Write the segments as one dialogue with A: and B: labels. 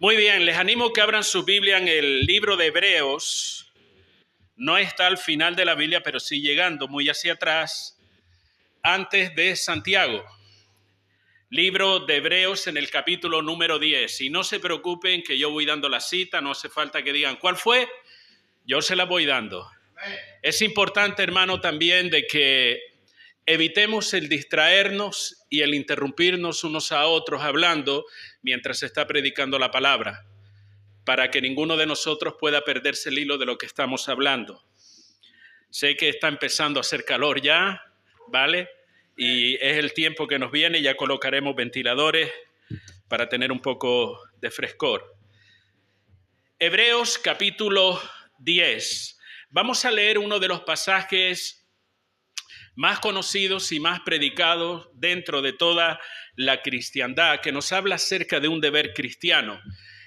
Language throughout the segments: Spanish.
A: Muy bien, les animo que abran su Biblia en el libro de Hebreos. No está al final de la Biblia, pero sí llegando muy hacia atrás, antes de Santiago. Libro de Hebreos en el capítulo número 10. Y no se preocupen que yo voy dando la cita, no hace falta que digan ¿cuál fue? Yo se la voy dando. Es importante, hermano, también de que evitemos el distraernos y el interrumpirnos unos a otros hablando mientras se está predicando la palabra, para que ninguno de nosotros pueda perderse el hilo de lo que estamos hablando. Sé que está empezando a hacer calor ya, ¿vale? Y es el tiempo que nos viene, ya colocaremos ventiladores para tener un poco de frescor. Hebreos capítulo 10. Vamos a leer uno de los pasajes más conocidos y más predicados dentro de toda la cristiandad, que nos habla acerca de un deber cristiano.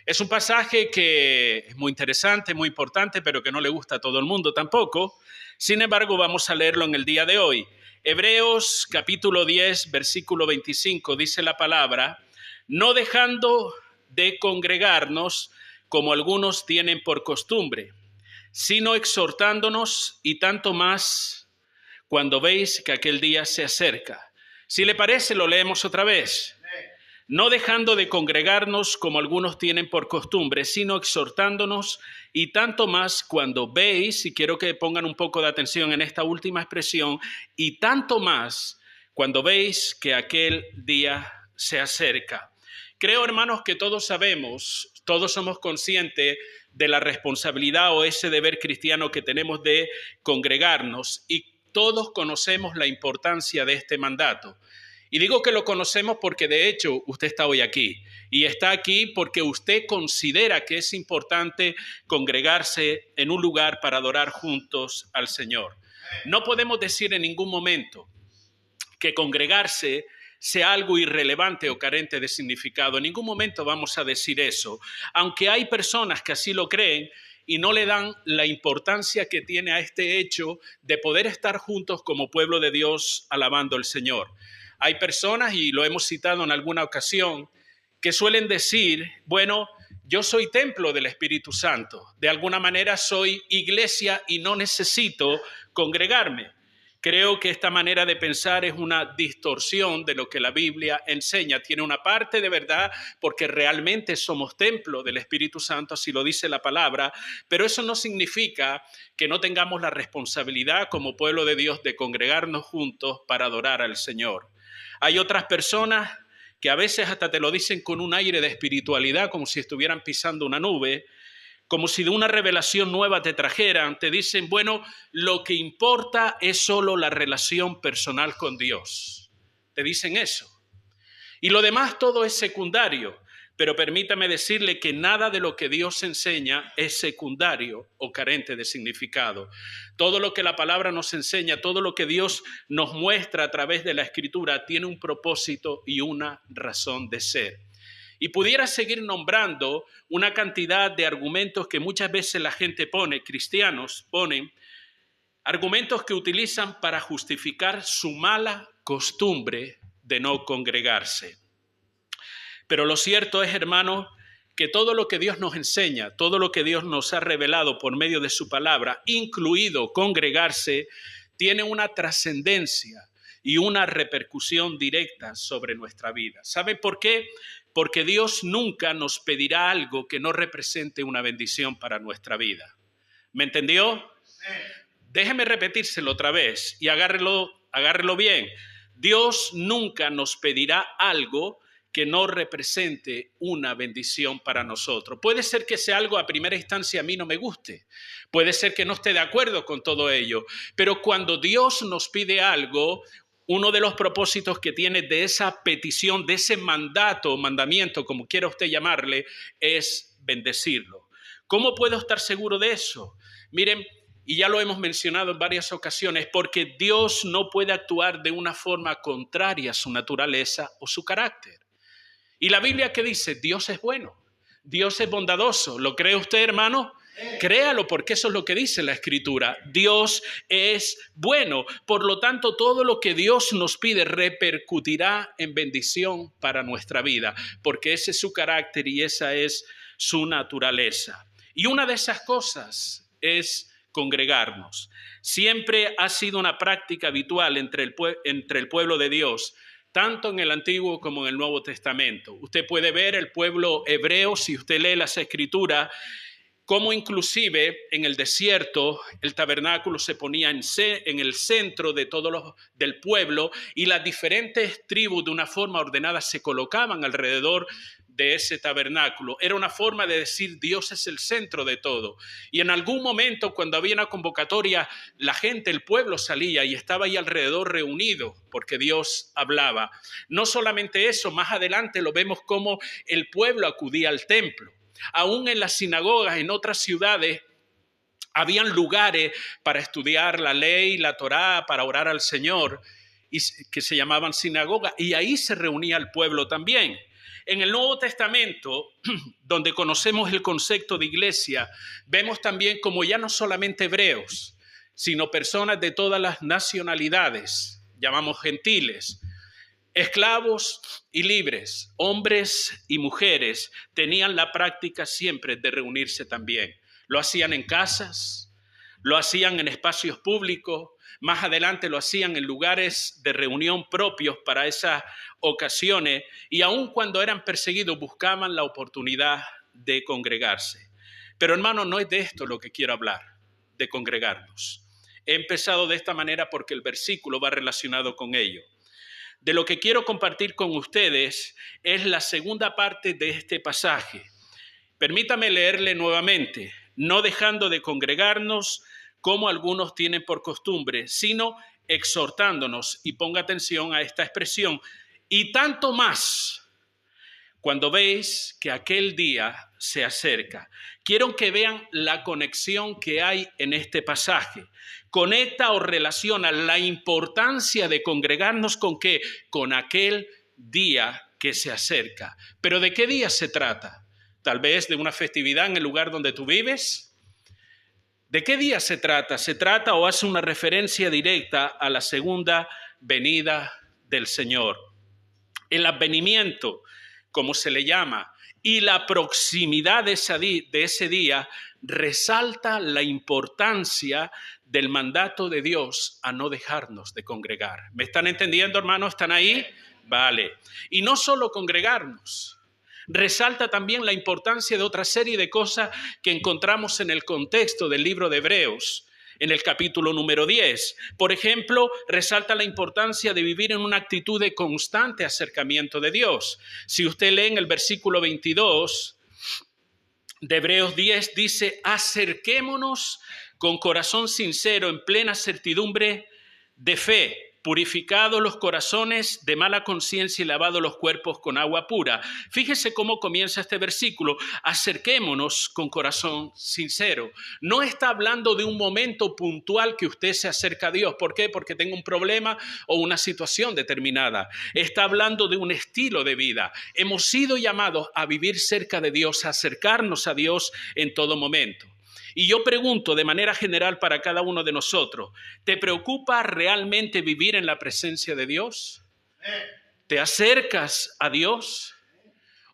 A: Es un pasaje que es muy interesante, muy importante, pero que no le gusta a todo el mundo tampoco. Sin embargo, vamos a leerlo en el día de hoy. Hebreos capítulo 10, versículo 25, dice la palabra: no dejando de congregarnos como algunos tienen por costumbre, sino exhortándonos, y tanto más cuando veis que aquel día se acerca. Si le parece, lo leemos otra vez. No dejando de congregarnos como algunos tienen por costumbre, sino exhortándonos, y tanto más cuando veis, y quiero que pongan un poco de atención en esta última expresión, y tanto más cuando veis que aquel día se acerca. Creo, hermanos, que todos sabemos, todos somos conscientes de la responsabilidad o ese deber cristiano que tenemos de congregarnos, y todos conocemos la importancia de este mandato. Y digo que lo conocemos porque de hecho usted está hoy aquí. Y está aquí porque usted considera que es importante congregarse en un lugar para adorar juntos al Señor. No podemos decir en ningún momento que congregarse sea algo irrelevante o carente de significado. En ningún momento vamos a decir eso. Aunque hay personas que así lo creen y no le dan la importancia que tiene a este hecho de poder estar juntos como pueblo de Dios alabando al Señor. Hay personas, y lo hemos citado en alguna ocasión, que suelen decir, bueno, yo soy templo del Espíritu Santo. De alguna manera soy iglesia y no necesito congregarme. Creo que esta manera de pensar es una distorsión de lo que la Biblia enseña. Tiene una parte de verdad porque realmente somos templo del Espíritu Santo, así lo dice la palabra, pero eso no significa que no tengamos la responsabilidad como pueblo de Dios de congregarnos juntos para adorar al Señor. Hay otras personas que a veces hasta te lo dicen con un aire de espiritualidad, como si estuvieran pisando una nube, como si de una revelación nueva te trajeran. Te dicen, bueno, lo que importa es solo la relación personal con Dios. Te dicen eso. Y lo demás todo es secundario. Pero permítame decirle que nada de lo que Dios enseña es secundario o carente de significado. Todo lo que la palabra nos enseña, todo lo que Dios nos muestra a través de la Escritura tiene un propósito y una razón de ser. Y pudiera seguir nombrando una cantidad de argumentos que muchas veces la gente pone, cristianos ponen, argumentos que utilizan para justificar su mala costumbre de no congregarse. Pero lo cierto es, hermano, que todo lo que Dios nos enseña, todo lo que Dios nos ha revelado por medio de su palabra, incluido congregarse, tiene una trascendencia y una repercusión directa sobre nuestra vida. ¿Sabe por qué? Porque Dios nunca nos pedirá algo que no represente una bendición para nuestra vida. ¿Me entendió? Sí. Déjeme repetírselo otra vez y agárrelo bien. Dios nunca nos pedirá algo que no represente una bendición para nosotros. Puede ser que sea algo a primera instancia a mí no me guste. Puede ser que no esté de acuerdo con todo ello. Pero cuando Dios nos pide algo, uno de los propósitos que tiene de esa petición, de ese mandato, mandamiento, como quiera usted llamarle, es bendecirlo. ¿Cómo puedo estar seguro de eso? Miren, y ya lo hemos mencionado en varias ocasiones, porque Dios no puede actuar de una forma contraria a su naturaleza o su carácter. ¿Y la Biblia qué dice? Dios es bueno, Dios es bondadoso. ¿Lo cree usted, hermano? Créalo, porque eso es lo que dice la Escritura. Dios es bueno. Por lo tanto, todo lo que Dios nos pide repercutirá en bendición para nuestra vida, porque ese es su carácter y esa es su naturaleza. Y una de esas cosas es congregarnos. Siempre ha sido una práctica habitual entre el pueblo de Dios, tanto en el Antiguo como en el Nuevo Testamento. Usted puede ver el pueblo hebreo, si usted lee las Escrituras, cómo inclusive en el desierto el tabernáculo se ponía en el centro de del pueblo, y las diferentes tribus de una forma ordenada se colocaban alrededor de ese tabernáculo. Era una forma de decir: Dios es el centro de todo. Y en algún momento, cuando había una convocatoria, la gente, el pueblo salía y estaba ahí alrededor reunido porque Dios hablaba. No solamente eso, más adelante lo vemos como el pueblo acudía al templo. Aún en las sinagogas, en otras ciudades, habían lugares para estudiar la ley, la Torá, para orar al Señor, y que se llamaban sinagogas, y ahí se reunía el pueblo también. En el Nuevo Testamento, donde conocemos el concepto de iglesia, vemos también como ya no solamente hebreos, sino personas de todas las nacionalidades, llamamos gentiles, esclavos y libres, hombres y mujeres, tenían la práctica siempre de reunirse también. Lo hacían en casas, lo hacían en espacios públicos, más adelante lo hacían en lugares de reunión propios para esas ocasiones, y aun cuando eran perseguidos buscaban la oportunidad de congregarse. Pero hermano, no es de esto lo que quiero hablar, de congregarnos. He empezado de esta manera porque el versículo va relacionado con ello. De lo que quiero compartir con ustedes es la segunda parte de este pasaje. Permítame leerle nuevamente: no dejando de congregarnos como algunos tienen por costumbre, sino exhortándonos, y ponga atención a esta expresión, y tanto más cuando veis que aquel día se acerca. Quiero que vean la conexión que hay en este pasaje. Conecta o relaciona la importancia de congregarnos ¿con qué? Con aquel día que se acerca. ¿Pero de qué día se trata? Tal vez de una festividad en el lugar donde tú vives. ¿De qué día se trata? Se trata o hace una referencia directa a la segunda venida del Señor. El advenimiento, como se le llama, y la proximidad de ese día resalta la importancia del mandato de Dios a no dejarnos de congregar. ¿Me están entendiendo, hermanos? ¿Están ahí? Vale. Y no solo congregarnos, resalta también la importancia de otra serie de cosas que encontramos en el contexto del libro de Hebreos, en el capítulo número 10. Por ejemplo, resalta la importancia de vivir en una actitud de constante acercamiento de Dios. Si usted lee en el versículo 22 de Hebreos 10, dice: acerquémonos con corazón sincero, en plena certidumbre de fe, purificados los corazones de mala conciencia y lavados los cuerpos con agua pura. Fíjese cómo comienza este versículo: acerquémonos con corazón sincero. No está hablando de un momento puntual que usted se acerca a Dios. ¿Por qué? Porque tengo un problema o una situación determinada. Está hablando de un estilo de vida. Hemos sido llamados a vivir cerca de Dios, a acercarnos a Dios en todo momento. Y yo pregunto de manera general para cada uno de nosotros: ¿te preocupa realmente vivir en la presencia de Dios? ¿Te acercas a Dios?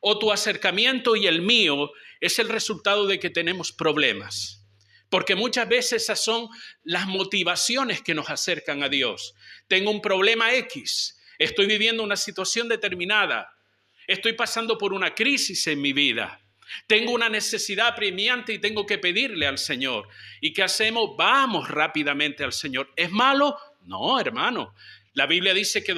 A: ¿O tu acercamiento y el mío es el resultado de que tenemos problemas? Porque muchas veces esas son las motivaciones que nos acercan a Dios. Tengo un problema X, estoy viviendo una situación determinada, estoy pasando por una crisis en mi vida. Tengo una necesidad apremiante y tengo que pedirle al Señor. ¿Y qué hacemos? Vamos rápidamente al Señor. ¿Es malo? No, hermano. La Biblia dice que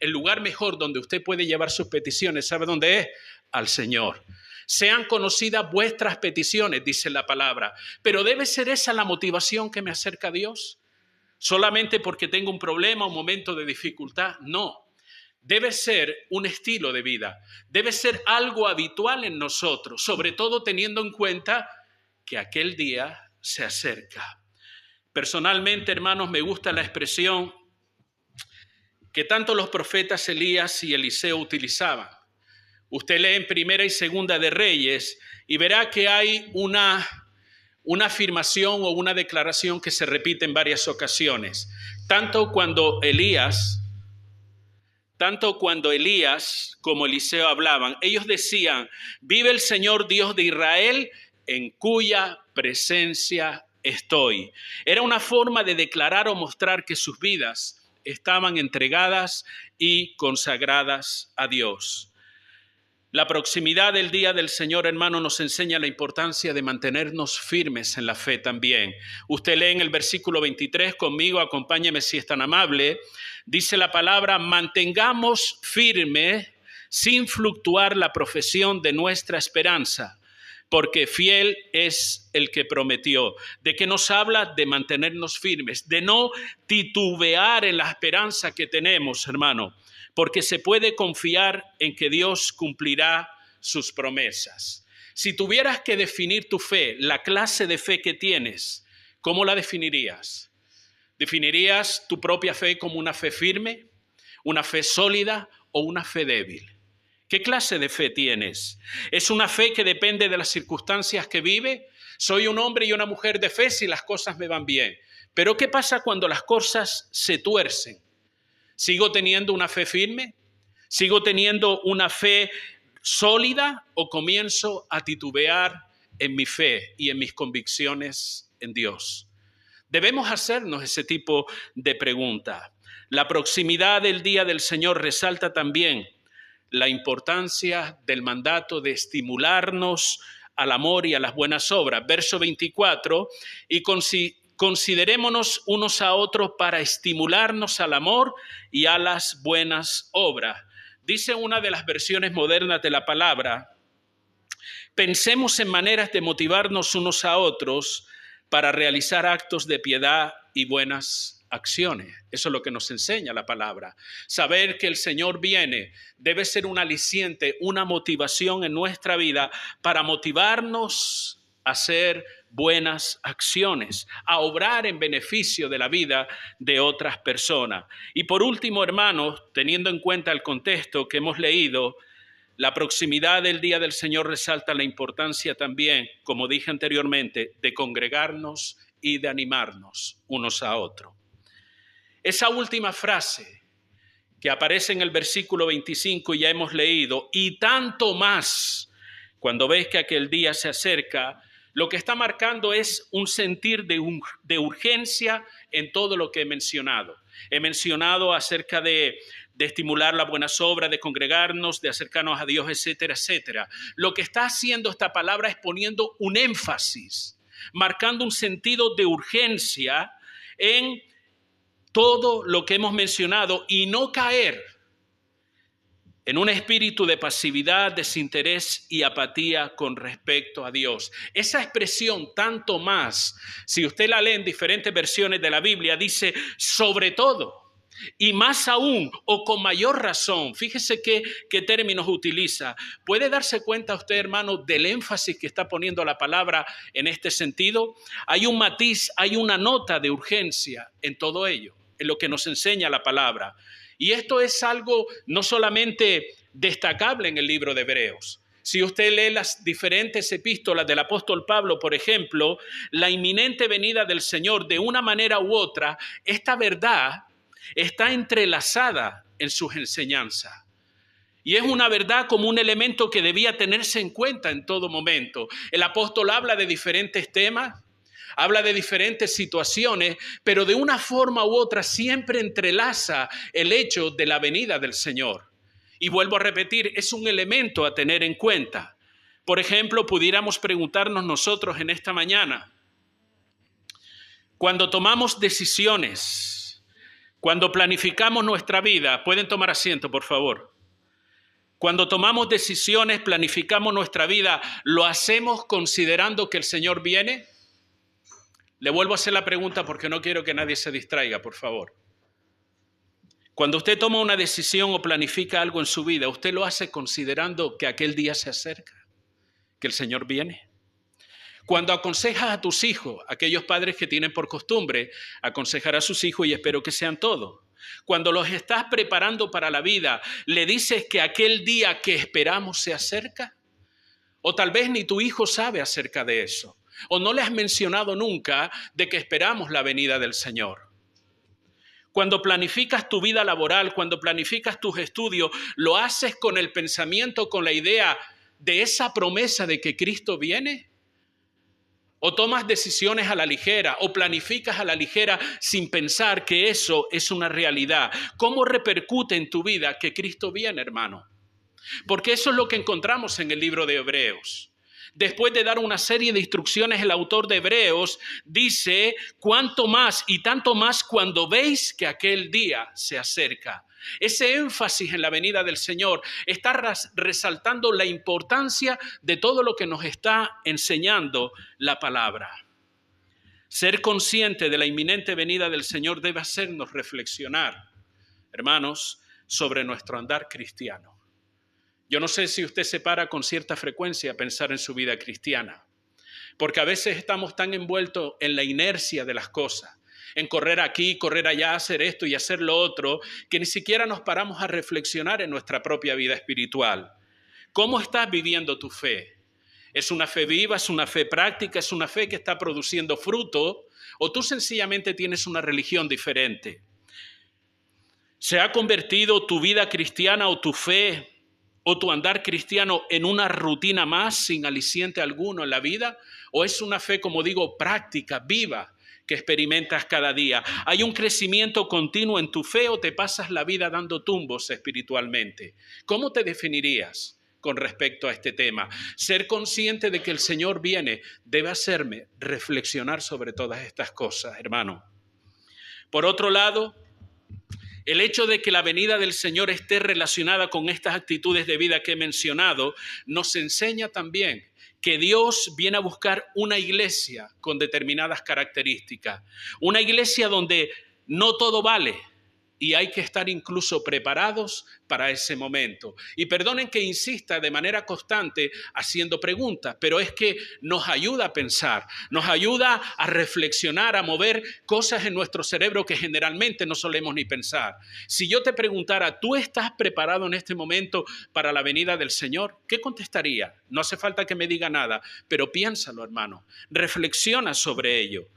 A: el lugar mejor donde usted puede llevar sus peticiones, ¿sabe dónde es? Al Señor. Sean conocidas vuestras peticiones, dice la palabra. Pero ¿debe ser esa la motivación que me acerca a Dios? ¿Solamente porque tengo un problema, un momento de dificultad? No. Debe ser un estilo de vida, debe ser algo habitual en nosotros, sobre todo teniendo en cuenta que aquel día se acerca. Personalmente, hermanos, me gusta la expresión que tanto los profetas Elías y Eliseo utilizaban. Usted lee en Primera y Segunda de Reyes y verá que hay una afirmación o una declaración que se repite en varias ocasiones. Tanto cuando Elías tanto cuando Elías como Eliseo hablaban, ellos decían, vive el Señor Dios de Israel, en cuya presencia estoy. Era una forma de declarar o mostrar que sus vidas estaban entregadas y consagradas a Dios. La proximidad del día del Señor, hermano, nos enseña la importancia de mantenernos firmes en la fe también. Usted lee en el versículo 23 conmigo, acompáñeme si es tan amable. Dice la palabra, mantengamos firme sin fluctuar la profesión de nuestra esperanza, porque fiel es el que prometió. ¿De qué nos habla? De mantenernos firmes, de no titubear en la esperanza que tenemos, hermano, porque se puede confiar en que Dios cumplirá sus promesas. Si tuvieras que definir tu fe, la clase de fe que tienes, ¿cómo la definirías? ¿Definirías tu propia fe como una fe firme, una fe sólida o una fe débil? ¿Qué clase de fe tienes? ¿Es una fe que depende de las circunstancias que vive? Soy un hombre y una mujer de fe si las cosas me van bien. Pero ¿qué pasa cuando las cosas se tuercen? ¿Sigo teniendo una fe firme? ¿Sigo teniendo una fe sólida o comienzo a titubear en mi fe y en mis convicciones en Dios? Debemos hacernos ese tipo de pregunta. La proximidad del día del Señor resalta también la importancia del mandato de estimularnos al amor y a las buenas obras. Verso 24, y considerémonos unos a otros para estimularnos al amor y a las buenas obras. Dice una de las versiones modernas de la palabra, pensemos en maneras de motivarnos unos a otros para realizar actos de piedad y buenas acciones. Eso es lo que nos enseña la palabra. Saber que el Señor viene debe ser un aliciente, una motivación en nuestra vida para motivarnos a hacer buenas acciones, a obrar en beneficio de la vida de otras personas. Y por último, hermanos, teniendo en cuenta el contexto que hemos leído, la proximidad del día del Señor resalta la importancia también, como dije anteriormente, de congregarnos y de animarnos unos a otros. Esa última frase que aparece en el versículo 25 y ya hemos leído, y tanto más cuando ves que aquel día se acerca, lo que está marcando es un sentir de urgencia en todo lo que he mencionado. He mencionado acerca de estimular las buenas obras, de congregarnos, de acercarnos a Dios, etcétera, etcétera. Lo que está haciendo esta palabra es poniendo un énfasis, marcando un sentido de urgencia en todo lo que hemos mencionado y no caer en un espíritu de pasividad, desinterés y apatía con respecto a Dios. Esa expresión, tanto más, si usted la lee en diferentes versiones de la Biblia, dice sobre todo y más aún o con mayor razón. Fíjese qué términos utiliza. ¿Puede darse cuenta usted, hermano, del énfasis que está poniendo la palabra en este sentido? Hay un matiz, hay una nota de urgencia en todo ello, en lo que nos enseña la palabra. Y esto es algo no solamente destacable en el libro de Hebreos. Si usted lee las diferentes epístolas del apóstol Pablo, por ejemplo, la inminente venida del Señor, de una manera u otra, esta verdad está entrelazada en sus enseñanzas. Y es una verdad como un elemento que debía tenerse en cuenta en todo momento. El apóstol habla de diferentes temas, habla de diferentes situaciones, pero de una forma u otra siempre entrelaza el hecho de la venida del Señor. Y vuelvo a repetir, es un elemento a tener en cuenta. Por ejemplo, pudiéramos preguntarnos nosotros en esta mañana, cuando tomamos decisiones, cuando planificamos nuestra vida, pueden tomar asiento, por favor. Cuando tomamos decisiones, planificamos nuestra vida, ¿lo hacemos considerando que el Señor viene? Le vuelvo a hacer la pregunta porque no quiero que nadie se distraiga, por favor. Cuando usted toma una decisión o planifica algo en su vida, ¿usted lo hace considerando que aquel día se acerca, que el Señor viene? Cuando aconsejas a tus hijos, aquellos padres que tienen por costumbre aconsejar a sus hijos, y espero que sean todos, cuando los estás preparando para la vida, ¿le dices que aquel día que esperamos se acerca? O tal vez ni tu hijo sabe acerca de eso. O no le has mencionado nunca de que esperamos la venida del Señor. Cuando planificas tu vida laboral, cuando planificas tus estudios, ¿lo haces con el pensamiento, con la idea de esa promesa de que Cristo viene? ¿O tomas decisiones a la ligera o planificas a la ligera sin pensar que eso es una realidad? ¿Cómo repercute en tu vida que Cristo viene, hermano? Porque eso es lo que encontramos en el libro de Hebreos. Después de dar una serie de instrucciones, el autor de Hebreos dice, cuánto más y tanto más cuando veis que aquel día se acerca. Ese énfasis en la venida del Señor está resaltando la importancia de todo lo que nos está enseñando la palabra. Ser consciente de la inminente venida del Señor debe hacernos reflexionar, hermanos, sobre nuestro andar cristiano. Yo no sé si usted se para con cierta frecuencia a pensar en su vida cristiana, porque a veces estamos tan envueltos en la inercia de las cosas, en correr aquí, correr allá, hacer esto y hacer lo otro, que ni siquiera nos paramos a reflexionar en nuestra propia vida espiritual. ¿Cómo estás viviendo tu fe? ¿Es una fe viva? ¿Es una fe práctica? ¿Es una fe que está produciendo fruto? ¿O tú sencillamente tienes una religión diferente? ¿Se ha convertido tu vida cristiana o tu fe o tu andar cristiano en una rutina más sin aliciente alguno en la vida? ¿O es una fe, como digo, práctica, viva, que experimentas cada día? ¿Hay un crecimiento continuo en tu fe o te pasas la vida dando tumbos espiritualmente? ¿Cómo te definirías con respecto a este tema? Ser consciente de que el Señor viene debe hacerme reflexionar sobre todas estas cosas, hermano. Por otro lado, el hecho de que la venida del Señor esté relacionada con estas actitudes de vida que he mencionado, nos enseña también que Dios viene a buscar una iglesia con determinadas características. Una iglesia donde no todo vale y hay que estar incluso preparados para ese momento. Y perdonen que insista de manera constante haciendo preguntas, pero es que nos ayuda a pensar, nos ayuda a reflexionar, a mover cosas en nuestro cerebro que generalmente no solemos ni pensar. Si yo te preguntara, ¿tú estás preparado en este momento para la venida del Señor? ¿Qué contestaría? No hace falta que me diga nada, pero piénsalo, hermano. Reflexiona sobre ello.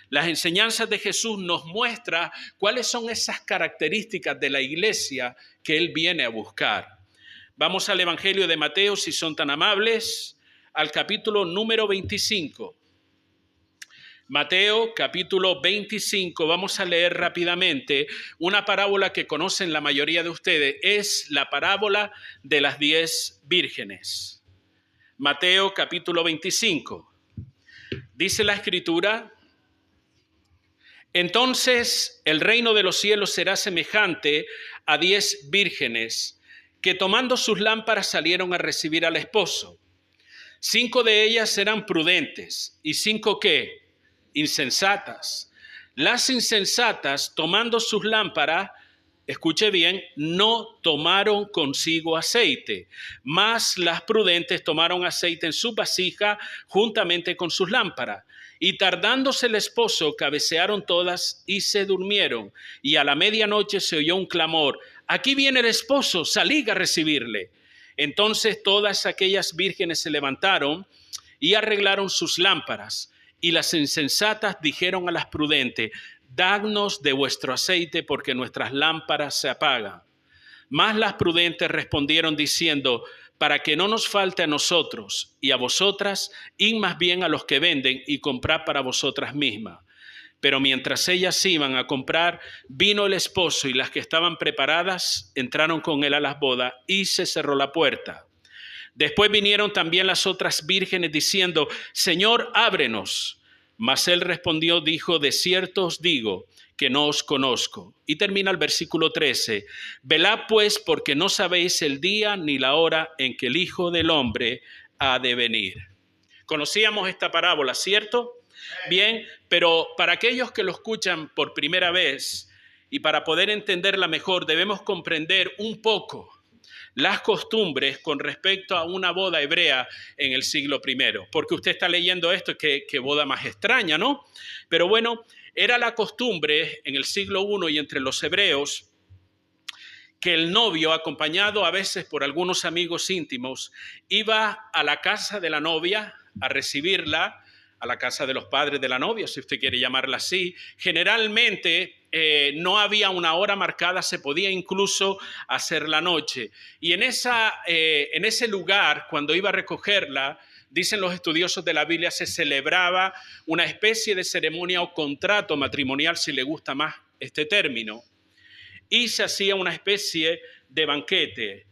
A: Las enseñanzas de Jesús nos muestran cuáles son esas características de la iglesia que Él viene a buscar. Vamos al Evangelio de Mateo, si son tan amables, al capítulo número 25. Mateo, capítulo 25, vamos a leer rápidamente una parábola que conocen la mayoría de ustedes. Es la parábola de las 10 vírgenes. Mateo, capítulo 25. Dice la Escritura: entonces el reino de los cielos será semejante a 10 vírgenes que tomando sus lámparas salieron a recibir al esposo. 5 de ellas eran prudentes y 5 ¿qué? Insensatas. Las insensatas, tomando sus lámparas, escuche bien, no tomaron consigo aceite, mas las prudentes tomaron aceite en su vasija juntamente con sus lámparas. Y tardándose el esposo, cabecearon todas y se durmieron. Y a la medianoche se oyó un clamor: aquí viene el esposo, salid a recibirle. Entonces todas aquellas vírgenes se levantaron y arreglaron sus lámparas. Y las insensatas dijeron a las prudentes: dadnos de vuestro aceite, porque nuestras lámparas se apagan. Mas las prudentes respondieron diciendo: para que no nos falte a nosotros y a vosotras, id más bien a los que venden y comprad para vosotras mismas. Pero mientras ellas iban a comprar, vino el esposo, y las que estaban preparadas entraron con él a las bodas, y se cerró la puerta. Después vinieron también las otras vírgenes diciendo: Señor, ábrenos. Mas él respondió, dijo: de cierto os digo que no os conozco. Y termina el versículo 13. Velad pues, porque no sabéis el día ni la hora en que el Hijo del Hombre ha de venir. Conocíamos esta parábola, ¿cierto? Bien, pero para aquellos que lo escuchan por primera vez y para poder entenderla mejor, debemos comprender un poco las costumbres con respecto a una boda hebrea en el siglo I. Porque usted está leyendo esto, que boda más extraña, ¿no? Pero bueno, era la costumbre en el siglo I y entre los hebreos que el novio, acompañado a veces por algunos amigos íntimos, iba a la casa de la novia a recibirla, a la casa de los padres de la novia, si usted quiere llamarla así. Generalmente no había una hora marcada, se podía incluso hacer la noche. Y en ese lugar, cuando iba a recogerla, dicen los estudiosos de la Biblia, se celebraba una especie de ceremonia o contrato matrimonial, si le gusta más este término, y se hacía una especie de banquete.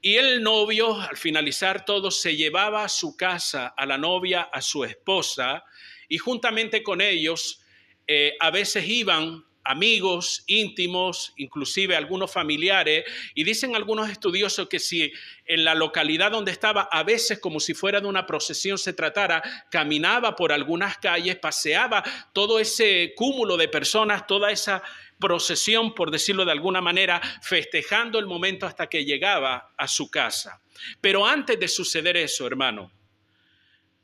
A: Y el novio, al finalizar todo, se llevaba a su casa a la novia, a su esposa, y juntamente con ellos a veces iban amigos íntimos, inclusive algunos familiares, y dicen algunos estudiosos que si en la localidad donde estaba, a veces como si fuera de una procesión se tratara, caminaba por algunas calles, paseaba todo ese cúmulo de personas, toda esa procesión, por decirlo de alguna manera, festejando el momento hasta que llegaba a su casa. Pero antes de suceder eso, hermano,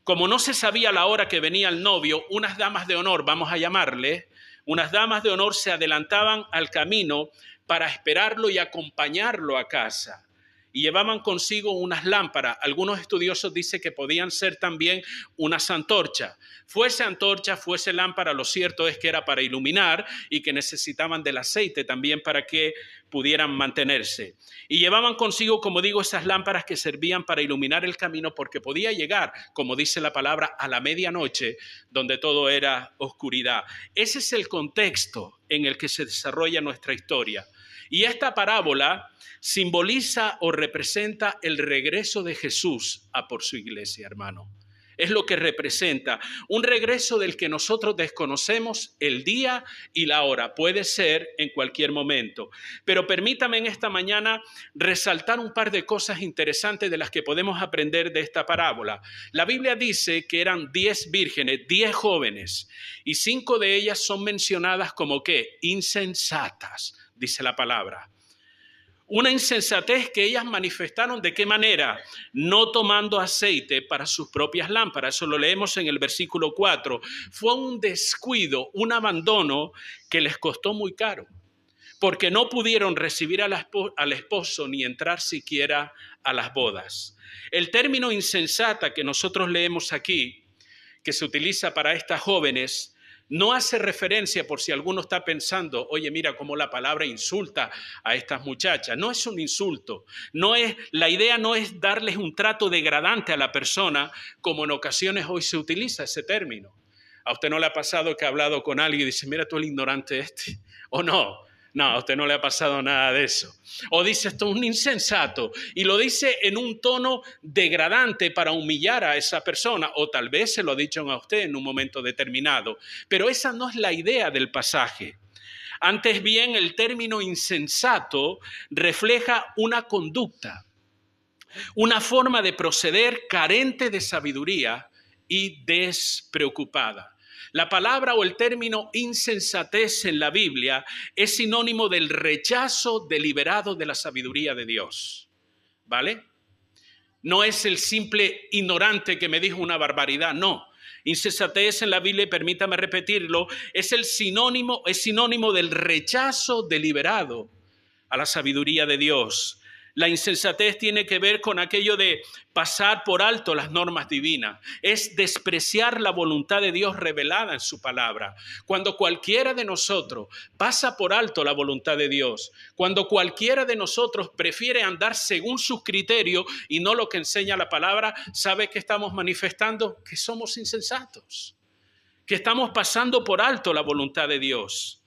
A: como no se sabía la hora que venía el novio, unas damas de honor, vamos a llamarle, unas damas de honor se adelantaban al camino para esperarlo y acompañarlo a casa. Y llevaban consigo unas lámparas. Algunos estudiosos dicen que podían ser también unas antorchas. Fuese antorcha, fuese lámpara, lo cierto es que era para iluminar y que necesitaban del aceite también para que pudieran mantenerse. Y llevaban consigo, como digo, esas lámparas que servían para iluminar el camino porque podía llegar, como dice la palabra, a la medianoche, donde todo era oscuridad. Ese es el contexto en el que se desarrolla nuestra historia. Y esta parábola simboliza o representa el regreso de Jesús a por su iglesia, hermano. Es lo que representa un regreso del que nosotros desconocemos el día y la hora. Puede ser en cualquier momento. Pero permítame en esta mañana resaltar un par de cosas interesantes de las que podemos aprender de esta parábola. La Biblia dice que eran 10 vírgenes, 10 jóvenes, y 5 de ellas son mencionadas como ¿qué? Insensatas, dice la palabra. Una insensatez que ellas manifestaron, ¿de qué manera? No tomando aceite para sus propias lámparas. Eso lo leemos en el versículo 4. Fue un descuido, un abandono que les costó muy caro, porque no pudieron recibir al esposo ni entrar siquiera a las bodas. El término insensata que nosotros leemos aquí, que se utiliza para estas jóvenes, no hace referencia, por si alguno está pensando, oye, mira cómo la palabra insulta a estas muchachas. No es un insulto. La idea no es darles un trato degradante a la persona, como en ocasiones hoy se utiliza ese término. ¿A usted no le ha pasado que ha hablado con alguien y dice, mira tú el ignorante este? ¿O no? No, a usted no le ha pasado nada de eso. O dice, esto es un insensato. Y lo dice en un tono degradante para humillar a esa persona. O tal vez se lo ha dicho a usted en un momento determinado. Pero esa no es la idea del pasaje. Antes bien, el término insensato refleja una conducta, una forma de proceder carente de sabiduría y despreocupada. La palabra o el término insensatez en la Biblia es sinónimo del rechazo deliberado de la sabiduría de Dios, ¿vale? No es el simple ignorante que me dijo una barbaridad, no. Insensatez en la Biblia, permítame repetirlo, es sinónimo del rechazo deliberado a la sabiduría de Dios. La insensatez tiene que ver con aquello de pasar por alto las normas divinas. Es despreciar la voluntad de Dios revelada en su palabra. Cuando cualquiera de nosotros pasa por alto la voluntad de Dios, cuando cualquiera de nosotros prefiere andar según sus criterios y no lo que enseña la palabra, ¿sabe qué estamos manifestando? Que somos insensatos, que estamos pasando por alto la voluntad de Dios.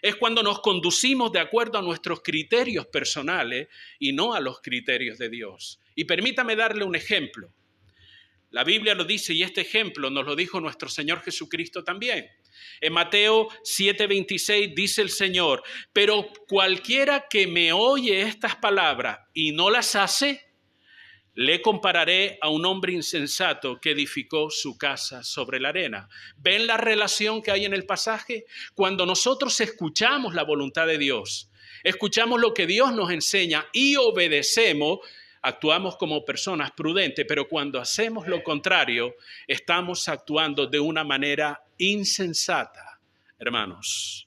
A: Es cuando nos conducimos de acuerdo a nuestros criterios personales y no a los criterios de Dios. Y permítame darle un ejemplo. La Biblia lo dice y este ejemplo nos lo dijo nuestro Señor Jesucristo también. En Mateo 7:26 dice el Señor, pero cualquiera que me oye estas palabras y no las hace, le compararé a un hombre insensato que edificó su casa sobre la arena. ¿Ven la relación que hay en el pasaje? Cuando nosotros escuchamos la voluntad de Dios, escuchamos lo que Dios nos enseña y obedecemos, actuamos como personas prudentes, pero cuando hacemos lo contrario, estamos actuando de una manera insensata, hermanos.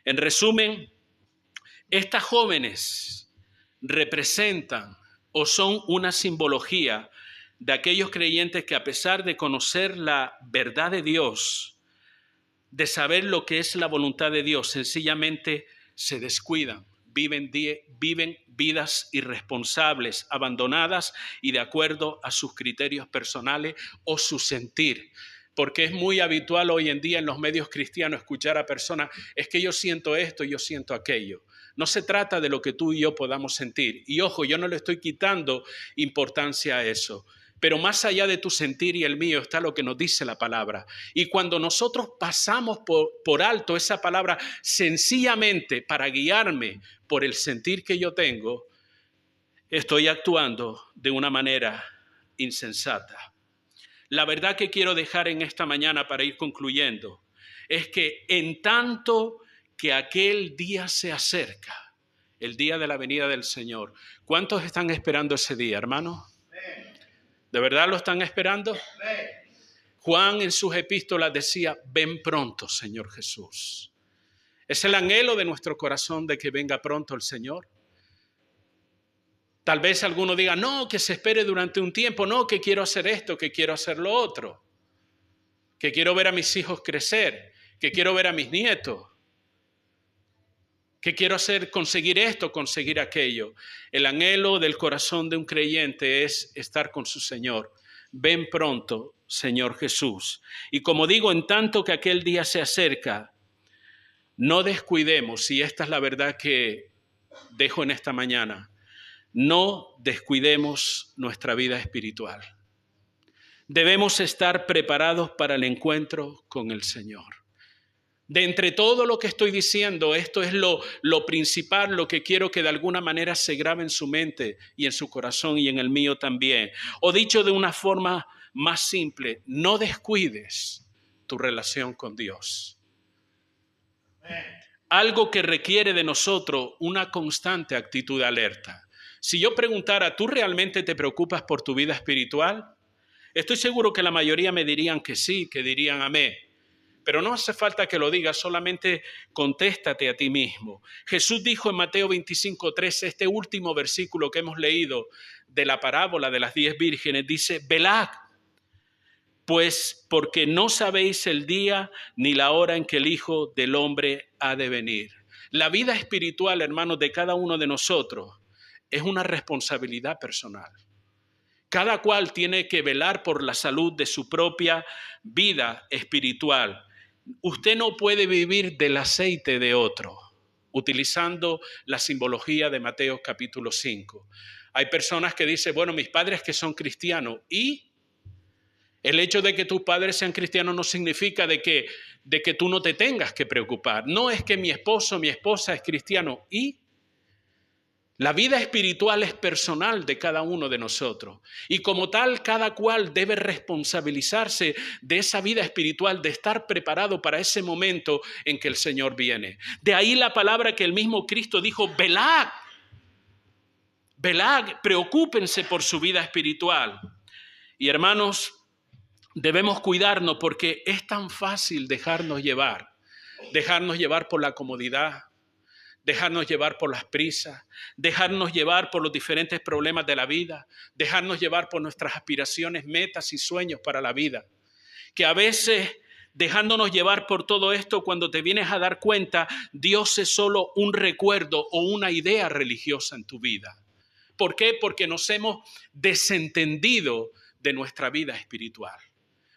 A: En resumen, estas jóvenes representan o son una simbología de aquellos creyentes que a pesar de conocer la verdad de Dios, de saber lo que es la voluntad de Dios, sencillamente se descuidan, viven vidas irresponsables, abandonadas y de acuerdo a sus criterios personales o su sentir. Porque es muy habitual hoy en día en los medios cristianos escuchar a personas, es que yo siento esto, yo siento aquello. No se trata de lo que tú y yo podamos sentir. Y ojo, yo no le estoy quitando importancia a eso. Pero más allá de tu sentir y el mío está lo que nos dice la palabra. Y cuando nosotros pasamos por alto esa palabra sencillamente para guiarme por el sentir que yo tengo, estoy actuando de una manera insensata. La verdad que quiero dejar en esta mañana para ir concluyendo es que en tanto que aquel día se acerca, el día de la venida del Señor, ¿cuántos están esperando ese día, hermano? ¿De verdad lo están esperando? Juan en sus epístolas decía, ven pronto, Señor Jesús. Es el anhelo de nuestro corazón de que venga pronto el Señor. Tal vez alguno diga, no, que se espere durante un tiempo, no, que quiero hacer esto, que quiero hacer lo otro, que quiero ver a mis hijos crecer, que quiero ver a mis nietos, que quiero conseguir esto, conseguir aquello. El anhelo del corazón de un creyente es estar con su Señor. Ven pronto, Señor Jesús. Y como digo, en tanto que aquel día se acerca, no descuidemos, y esta es la verdad que dejo en esta mañana, no descuidemos nuestra vida espiritual. Debemos estar preparados para el encuentro con el Señor. De entre todo lo que estoy diciendo, esto es lo principal, lo que quiero que de alguna manera se grabe en su mente y en su corazón y en el mío también. O dicho de una forma más simple, no descuides tu relación con Dios. Algo que requiere de nosotros una constante actitud de alerta. Si yo preguntara, ¿tú realmente te preocupas por tu vida espiritual? Estoy seguro que la mayoría me dirían que sí, que dirían amén. Pero no hace falta que lo digas, solamente contéstate a ti mismo. Jesús dijo en Mateo 25:13, este último versículo que hemos leído de la parábola de las 10 vírgenes, dice, velad, pues porque no sabéis el día ni la hora en que el Hijo del Hombre ha de venir. La vida espiritual, hermanos, de cada uno de nosotros es una responsabilidad personal. Cada cual tiene que velar por la salud de su propia vida espiritual. Usted no puede vivir del aceite de otro, utilizando la simbología de Mateo capítulo 5. Hay personas que dicen, bueno, mis padres que son cristianos, y el hecho de que tus padres sean cristianos no significa de que tú no te tengas que preocupar. No es que mi esposo, mi esposa es cristiano, y la vida espiritual es personal de cada uno de nosotros y como tal cada cual debe responsabilizarse de esa vida espiritual, de estar preparado para ese momento en que el Señor viene. De ahí la palabra que el mismo Cristo dijo, velad, velad, preocúpense por su vida espiritual. Y hermanos, debemos cuidarnos porque es tan fácil dejarnos llevar por la comodidad, dejarnos llevar por las prisas, dejarnos llevar por los diferentes problemas de la vida, dejarnos llevar por nuestras aspiraciones, metas y sueños para la vida. Que a veces, dejándonos llevar por todo esto, cuando te vienes a dar cuenta, Dios es solo un recuerdo o una idea religiosa en tu vida. ¿Por qué? Porque nos hemos desentendido de nuestra vida espiritual.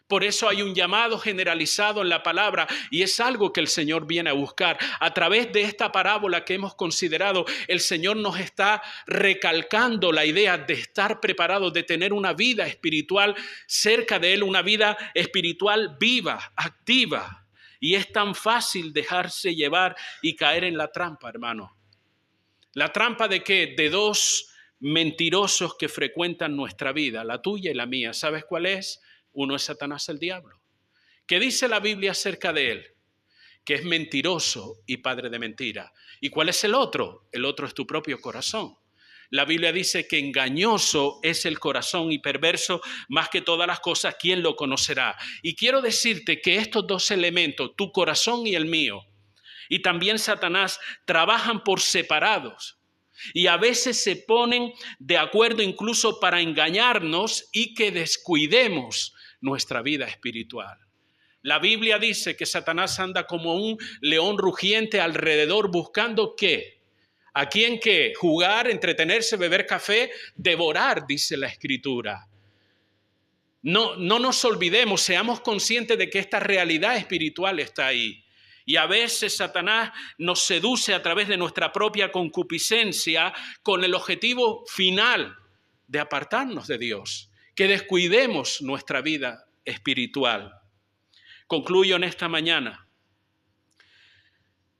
A: Por eso hay un llamado generalizado en la palabra y es algo que el Señor viene a buscar. A través de esta parábola que hemos considerado, el Señor nos está recalcando la idea de estar preparados, de tener una vida espiritual cerca de Él, una vida espiritual viva, activa. Y es tan fácil dejarse llevar y caer en la trampa, hermano. ¿La trampa de qué? De dos mentirosos que frecuentan nuestra vida, la tuya y la mía. ¿Sabes cuál es? Uno es Satanás, el diablo. ¿Qué dice la Biblia acerca de él? Que es mentiroso y padre de mentira. ¿Y cuál es el otro? El otro es tu propio corazón. La Biblia dice que engañoso es el corazón y perverso más que todas las cosas. ¿Quién lo conocerá? Y quiero decirte que estos dos elementos, tu corazón y el mío, y también Satanás, trabajan por separados. Y a veces se ponen de acuerdo incluso para engañarnos y que descuidemos nuestra vida espiritual. La Biblia dice que Satanás anda como un león rugiente alrededor buscando ¿qué? ¿A quién qué? Jugar, entretenerse, beber café, devorar, dice la Escritura. No nos olvidemos, seamos conscientes de que esta realidad espiritual está ahí. Y a veces Satanás nos seduce a través de nuestra propia concupiscencia con el objetivo final de apartarnos de Dios, que descuidemos nuestra vida espiritual. Concluyo en esta mañana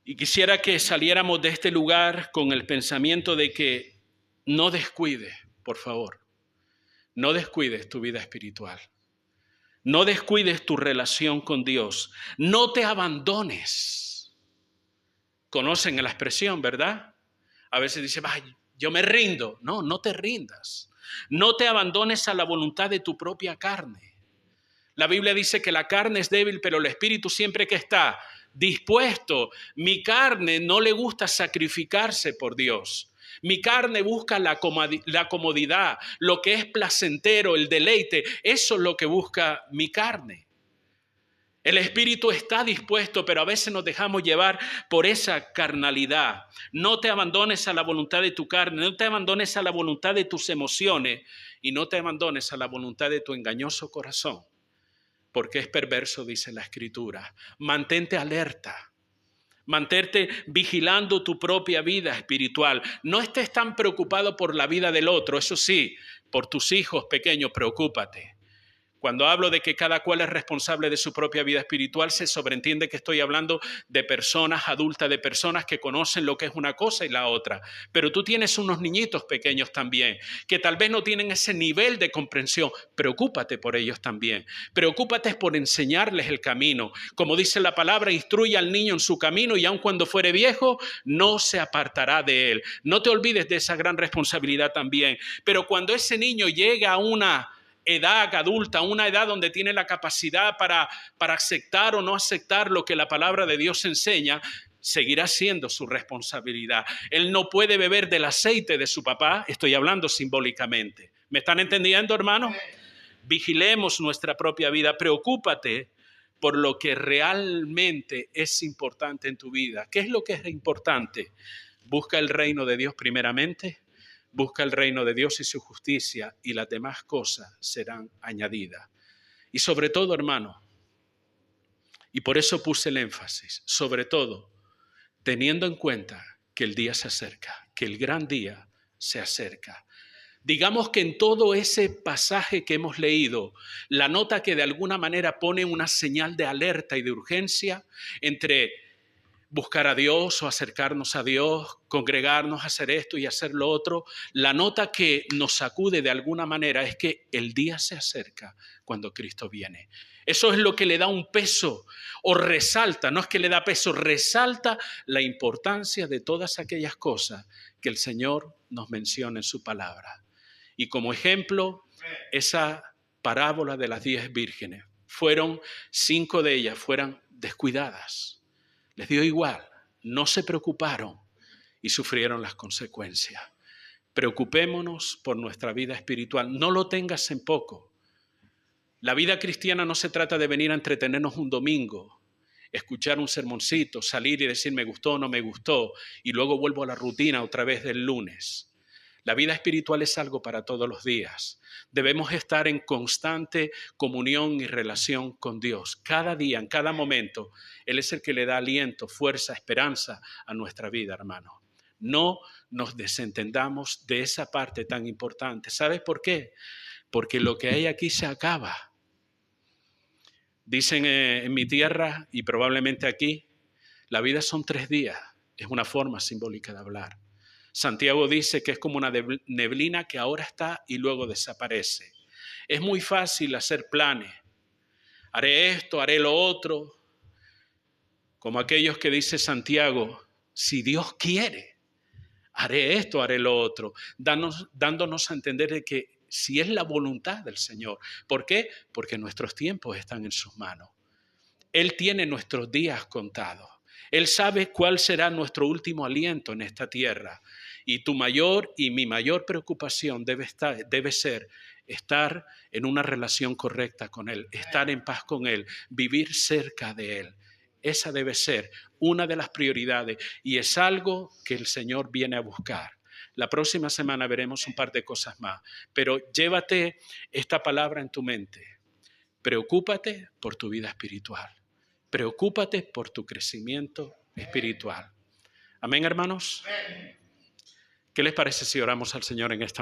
A: y quisiera que saliéramos de este lugar con el pensamiento de que no descuides, por favor, no descuides tu vida espiritual. No descuides tu relación con Dios. No te abandones. Conocen la expresión, ¿verdad? A veces dice, yo me rindo. No te rindas. No te abandones a la voluntad de tu propia carne. La Biblia dice que la carne es débil, pero el espíritu siempre que está dispuesto. Mi carne no le gusta sacrificarse por Dios. Mi carne busca la comodidad, lo que es placentero, el deleite. Eso es lo que busca mi carne. El espíritu está dispuesto, pero a veces nos dejamos llevar por esa carnalidad. No te abandones a la voluntad de tu carne, no te abandones a la voluntad de tus emociones y no te abandones a la voluntad de tu engañoso corazón. Porque es perverso, dice la Escritura. Mantente alerta. Mantente vigilando tu propia vida espiritual. No estés tan preocupado por la vida del otro. Eso sí, por tus hijos pequeños, preocúpate. Cuando hablo de que cada cual es responsable de su propia vida espiritual, se sobreentiende que estoy hablando de personas adultas, de personas que conocen lo que es una cosa y la otra. Pero tú tienes unos niñitos pequeños también, que tal vez no tienen ese nivel de comprensión. Preocúpate por ellos también. Preocúpate por enseñarles el camino. Como dice la palabra, instruye al niño en su camino y aun cuando fuere viejo, no se apartará de él. No te olvides de esa gran responsabilidad también. Pero cuando ese niño llega a una edad adulta, una edad donde tiene la capacidad para aceptar o no aceptar lo que la palabra de Dios enseña, seguirá siendo su responsabilidad. Él no puede beber del aceite de su papá, estoy hablando simbólicamente. ¿Me están entendiendo, hermano? Vigilemos nuestra propia vida, preocúpate por lo que realmente es importante en tu vida. ¿Qué es lo que es importante? Busca el reino de Dios primeramente. Busca el reino de Dios y su justicia y las demás cosas serán añadidas. Y sobre todo, hermano, y por eso puse el énfasis, sobre todo, teniendo en cuenta que el día se acerca, que el gran día se acerca. Digamos que en todo ese pasaje que hemos leído, la nota que de alguna manera pone una señal de alerta y de urgencia entre buscar a Dios o acercarnos a Dios, congregarnos, hacer esto y hacer lo otro. La nota que nos sacude de alguna manera es que el día se acerca cuando Cristo viene. Eso es lo que le da un peso o resalta, no es que le da peso, resalta la importancia de todas aquellas cosas que el Señor nos menciona en su palabra. Y como ejemplo, esa parábola de las 10 vírgenes. 5 de ellas fueron descuidadas. Les dio igual, no se preocuparon y sufrieron las consecuencias. Preocupémonos por nuestra vida espiritual, no lo tengas en poco. La vida cristiana no se trata de venir a entretenernos un domingo, escuchar un sermoncito, salir y decir me gustó o no me gustó y luego vuelvo a la rutina otra vez del lunes. La vida espiritual es algo para todos los días. Debemos estar en constante comunión y relación con Dios. Cada día, en cada momento, Él es el que le da aliento, fuerza, esperanza a nuestra vida, hermano. No nos desentendamos de esa parte tan importante. ¿Sabes por qué? Porque lo que hay aquí se acaba. Dicen en mi tierra y probablemente aquí, la vida son 3 días. Es una forma simbólica de hablar. Santiago dice que es como una neblina que ahora está y luego desaparece. Es muy fácil hacer planes. Haré esto, haré lo otro. Como aquellos que dice Santiago, si Dios quiere, haré esto, haré lo otro. Dándonos a entender de que si es la voluntad del Señor. ¿Por qué? Porque nuestros tiempos están en sus manos. Él tiene nuestros días contados. Él sabe cuál será nuestro último aliento en esta tierra. Y tu mayor y mi mayor preocupación debe ser estar en una relación correcta con Él, estar en paz con Él, vivir cerca de Él. Esa debe ser una de las prioridades y es algo que el Señor viene a buscar. La próxima semana veremos un par de cosas más, pero llévate esta palabra en tu mente. Preocúpate por tu vida espiritual. Preocúpate por tu crecimiento espiritual. Amén, hermanos. ¿Qué les parece si oramos al Señor en esta mañana?